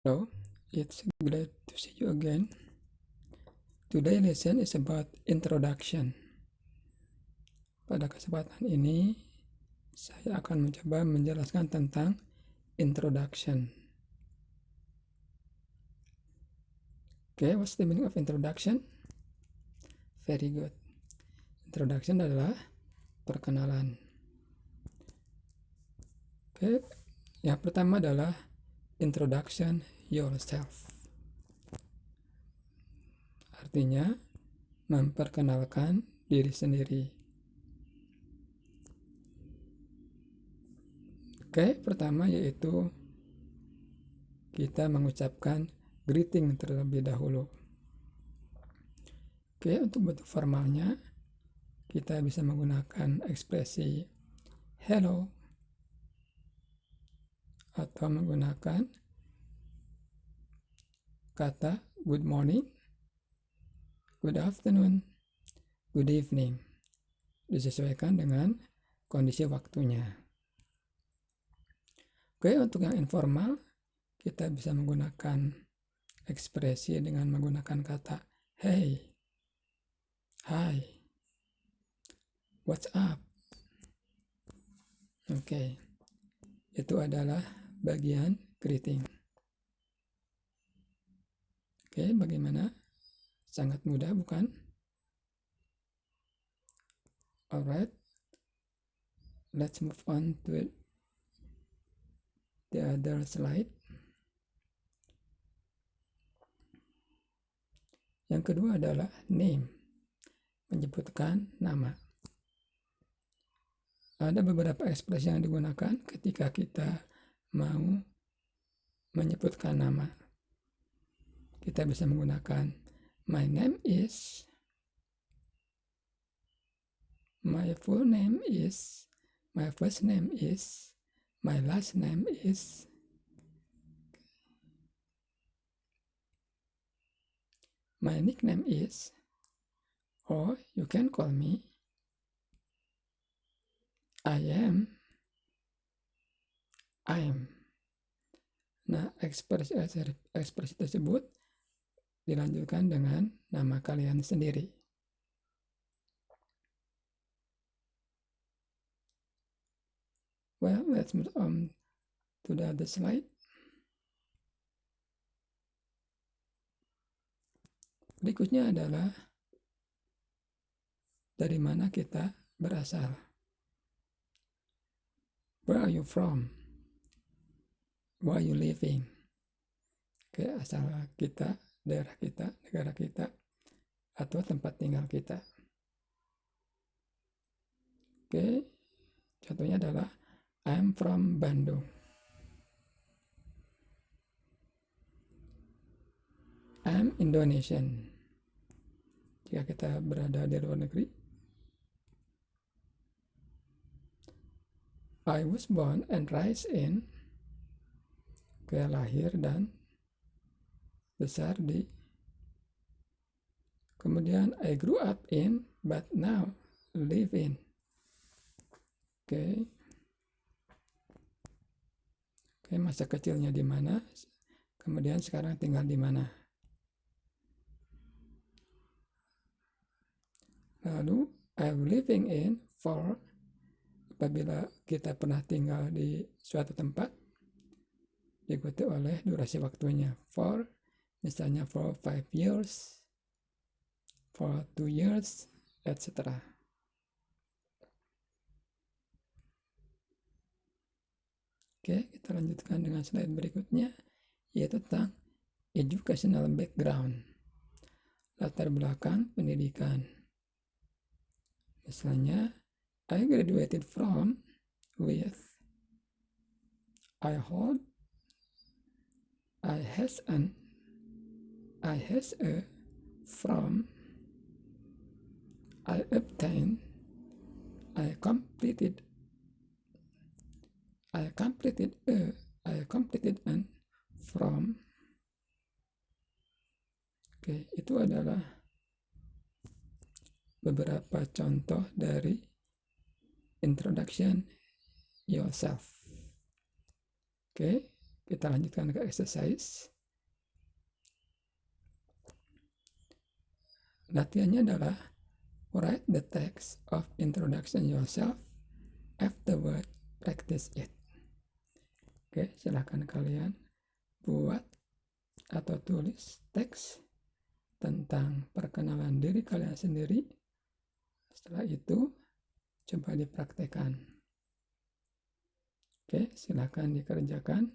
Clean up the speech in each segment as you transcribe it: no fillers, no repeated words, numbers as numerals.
Hello, it's glad to see you again. Today lesson is about introduction. Pada kesempatan ini, saya akan mencoba menjelaskan tentang introduction. Okay, what's the meaning of introduction? Very good. Introduction adalah perkenalan. Okay, yang pertama adalah introduction yourself. Artinya, memperkenalkan diri sendiri. Oke, pertama yaitu kita mengucapkan greeting terlebih dahulu. Oke, untuk bentuk formalnya kita bisa menggunakan ekspresi hello atau menggunakan kata good morning, good afternoon, good evening. Disesuaikan dengan kondisi waktunya. Oke, untuk yang informal kita bisa menggunakan ekspresi dengan menggunakan kata hey, hi, what's up. Oke, itu adalah bagian greeting. Oke, bagaimana? Sangat mudah, bukan? Alright, let's move on to the other slide. Yang kedua adalah name, menyebutkan nama. Ada beberapa ekspresi yang digunakan ketika kita mau menyebutkan nama. Kita bisa menggunakan my name is, my full name is, my first name is, my last name is. My nickname is, or you can call me, I am. Nah, ekspresi tersebut dilanjutkan dengan nama kalian sendiri. Well, let's move on to the other slide. Berikutnya adalah dari mana kita berasal. Where are you from? Where are you living? Oke, asal kita, daerah kita, negara kita, atau tempat tinggal kita. Oke, contohnya adalah I'm from Bandung. I'm Indonesian. Jika kita berada di luar negeri. I was born and raised in. Oke, lahir dan besar di. Kemudian I grew up in, but now live in. Oke, masa kecilnya di mana? Kemudian sekarang tinggal di mana? Lalu I'm living in for, apabila kita pernah tinggal di suatu tempat, diikuti oleh durasi waktunya. For, misalnya for 5 years, for 2 years, etc. Oke, kita lanjutkan dengan slide berikutnya, yaitu tentang educational background, latar belakang pendidikan. Misalnya, I graduated from with, I hold, I has a, from, I obtained, I completed an, from. Oke, itu adalah beberapa contoh dari introduction yourself. Oke, Kita lanjutkan ke exercise. Latihannya adalah write the text of introduction yourself afterward, practice it. Oke, silakan kalian buat atau tulis teks tentang perkenalan diri kalian sendiri. Setelah itu, coba dipraktekkan. Oke, silakan dikerjakan.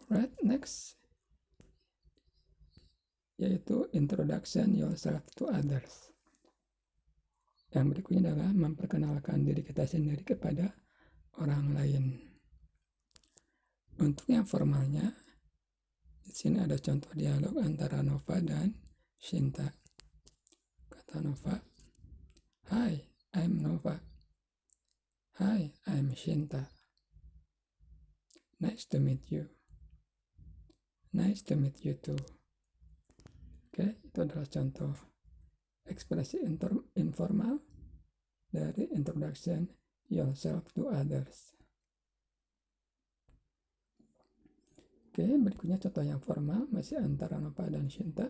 Right, next, yaitu introduction yourself to others. Yang berikutnya adalah memperkenalkan diri kita sendiri kepada orang lain. Untuk yang formalnya, di sini ada contoh dialog antara Nova dan Shinta. Kata Nova, "Hi, I'm Nova. Hi, I'm Shinta. Nice to meet you. Nice to meet you too." Oke, itu adalah contoh ekspresi informal dari introduction yourself to others. Oke, berikutnya contoh yang formal masih antara Nova dan Shinta.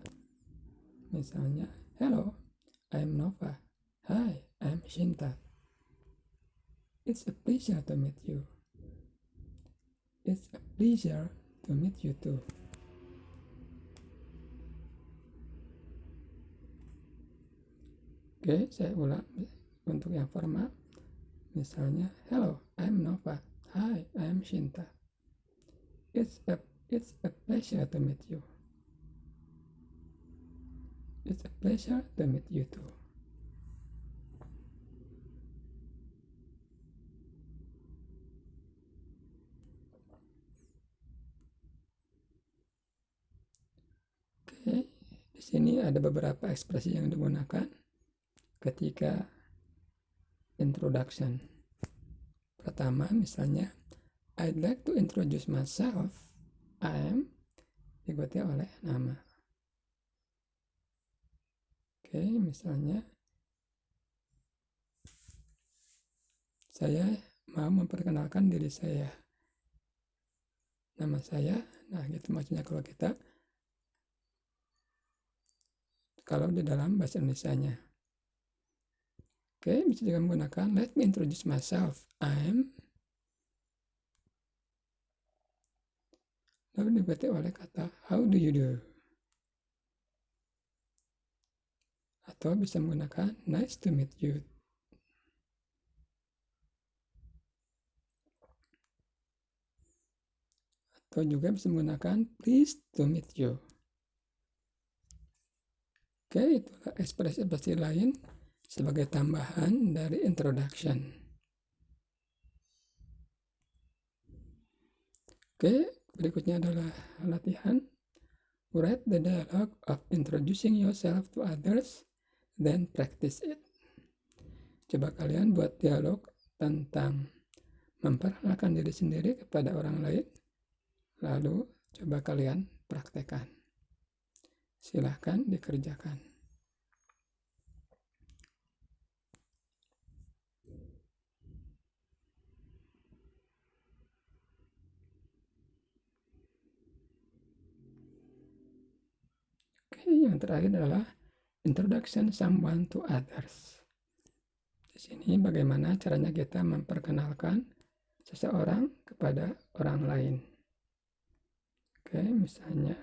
Misalnya, "Hello, I'm Nova. Hi, I'm Shinta. It's a pleasure to meet you. It's a pleasure to meet you too." Oke, saya ulang untuk yang formal. Misalnya, "Hello, I'm Nova. Hi, I'm Shinta. It's a pleasure to meet you. It's a pleasure to meet you too." Oke, di sini ada beberapa ekspresi yang digunakan ketika introduction. Pertama, misalnya, "I'd like to introduce myself. I'm," diikuti oleh nama. Oke, misalnya, "Saya mau memperkenalkan diri saya. Nama saya," nah gitu maksudnya kalau di dalam bahasa Indonesianya. Oke, bisa juga menggunakan "Let me introduce myself. I'm," lalu diikuti oleh kata "How do you do?" Atau bisa menggunakan "Nice to meet you." Atau juga bisa menggunakan "Pleased to meet you." Oke, itulah ekspresi-ekspresi lain sebagai tambahan dari introduction. Oke, berikutnya adalah latihan. Write the dialogue of introducing yourself to others, then practice it. Coba kalian buat dialog tentang memperkenalkan diri sendiri kepada orang lain, lalu coba kalian praktekkan. Silahkan dikerjakan. Oke, yang terakhir adalah introduction someone to others. Di sini bagaimana caranya kita memperkenalkan seseorang kepada orang lain. Oke, misalnya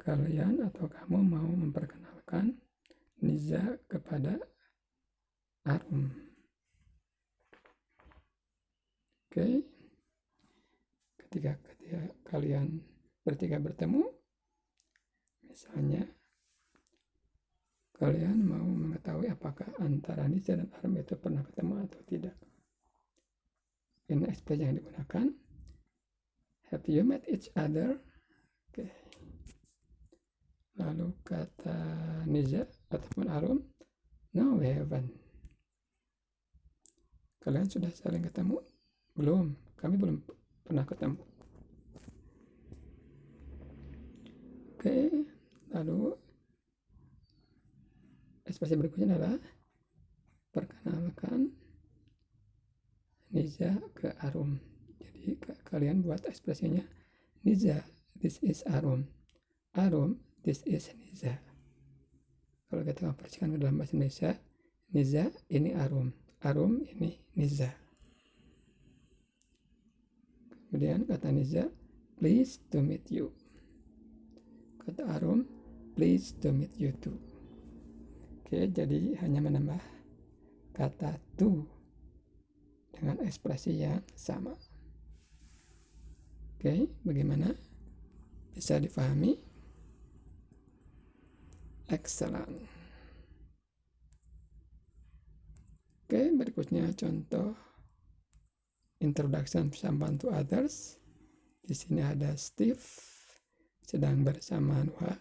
kalian atau kamu mau memperkenalkan Niza kepada Arum. Oke, ketika kalian bertiga bertemu, misalnya kalian mau mengetahui apakah antara Niza dan Arum itu pernah ketemu atau tidak. Ini ekspresi yang digunakan. Have you met each other? Oke. Lalu kata Niza ataupun Arum, no, we haven't. Kalian sudah saling ketemu? Belum, kami belum pernah ketemu. Lalu ekspresi berikutnya adalah perkenalkan Niza ke Arum. Jadi kalian buat ekspresinya, Niza, this is Arum. Arum, this is Niza. Kalau kita konversikan ke dalam bahasa Indonesia, Niza ini Arum, Arum ini Niza. Kemudian kata Niza, pleased to meet you. Kata Arum, pleased to meet you too. Oke, jadi hanya menambah kata to dengan ekspresi yang sama. Oke, bagaimana? Bisa dipahami? Excellent. Oke, berikutnya contoh introduction someone to others. Di sini ada Steve sedang bersama Nuha.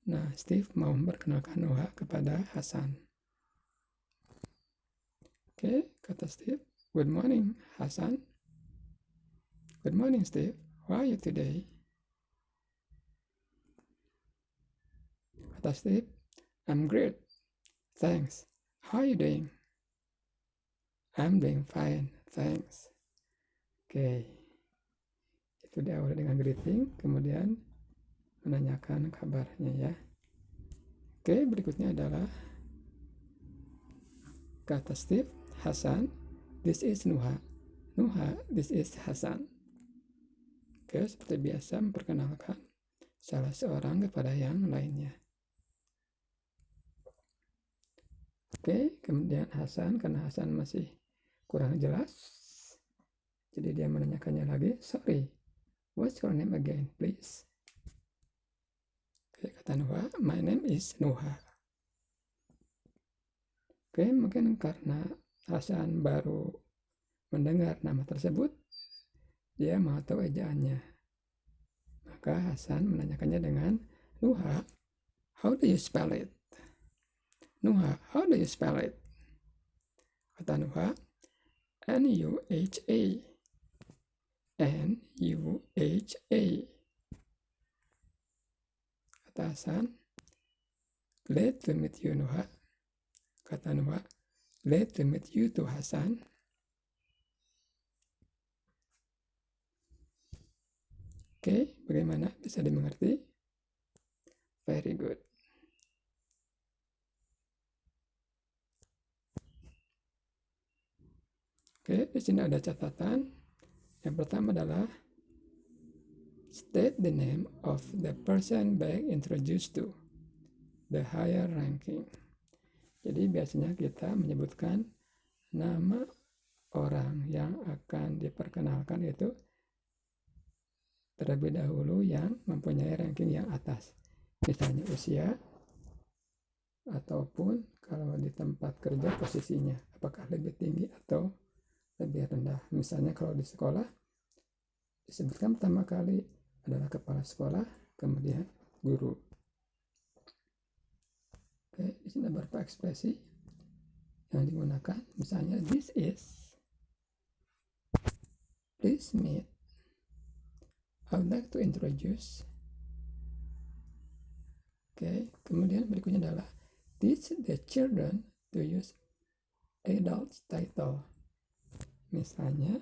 Nah, Steve mau memperkenalkan Nuha kepada Hasan. Oke, kata Steve, good morning, Hasan. Good morning, Steve. How are you today? Kata Steve, I'm great. Thanks. How are you doing? I'm doing fine. Thanks. Oke. Itu diawali dengan greeting, kemudian menanyakan kabarnya ya. Oke, berikutnya adalah kata Steve, Hasan, this is Nuha. Nuha, this is Hasan. Oke, seperti biasa memperkenalkan salah seorang kepada yang lainnya. Oke, kemudian Hasan, karena Hasan masih kurang jelas, jadi dia menanyakannya lagi, sorry, what's your name again, please? Oke, kata Nuha, my name is Nuha. Oke, mungkin karena Hasan baru mendengar nama tersebut, dia mau tahu ejaannya. Maka Hasan menanyakannya dengan, Nuha, how do you spell it? Nuha, how do you spell it? Kata Nuha, N-U-H-A. N-U-H-A. Kata Hasan, glad to meet you, Nuha. Kata Nuha, glad to meet you too, Hasan. Oke, bagaimana? Bisa dimengerti? Very good. Oke, di sini ada catatan. Yang pertama adalah state the name of the person being introduced to, the higher ranking. Jadi biasanya kita menyebutkan nama orang yang akan diperkenalkan itu terlebih dahulu yang mempunyai ranking yang atas. Misalnya usia, ataupun kalau di tempat kerja posisinya, apakah lebih tinggi atau lebih rendah. Misalnya kalau di sekolah disebutkan pertama kali adalah kepala sekolah, kemudian guru. Oke, di sini ada beberapa ekspresi yang digunakan. Misalnya this is, please meet, I would like to introduce. Oke, kemudian berikutnya adalah teach the children to use adult title. Misalnya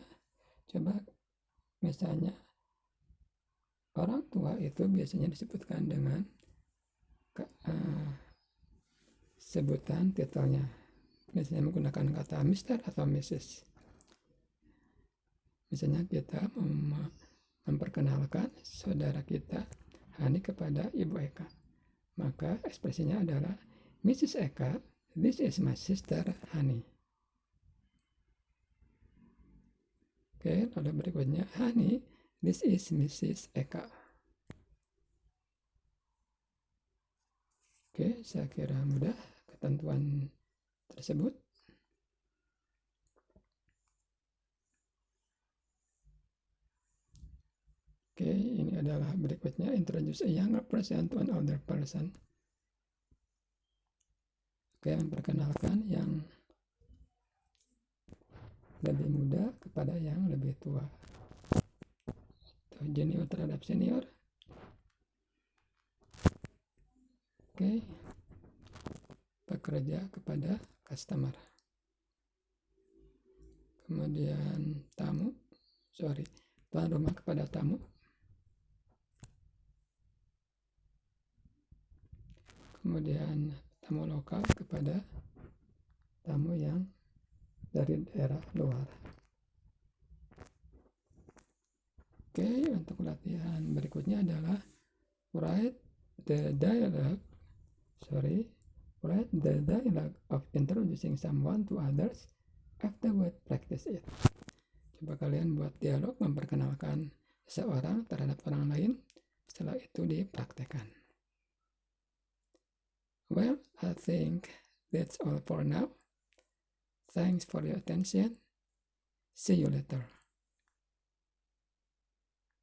orang tua itu biasanya disebutkan dengan sebutan titelnya. Misalnya menggunakan kata Mr. atau Mrs. Misalnya kita memperkenalkan saudara kita Hani kepada Ibu Eka. Maka ekspresinya adalah Mrs. Eka, this is my sister Hani. Oke, lalu berikutnya Hani, this is Mrs. Eka. Oke, saya kira mudah ketentuan tersebut. Oke, ini adalah berikutnya introduce a younger person to an older person. Oke, memperkenalkan yang lebih muda kepada yang lebih tua, atau junior terhadap senior. Oke. Pekerja kepada customer. Kemudian tuan rumah kepada tamu. Kemudian tamu lokal kepada tamu yang dari daerah luar. Oke, untuk latihan berikutnya adalah write the dialogue of introducing someone to others. Afterward, practice it. Coba kalian buat dialog memperkenalkan seseorang terhadap orang lain. Setelah itu dipraktekkan. Well, I think that's all for now. Thanks for your attention. See you later.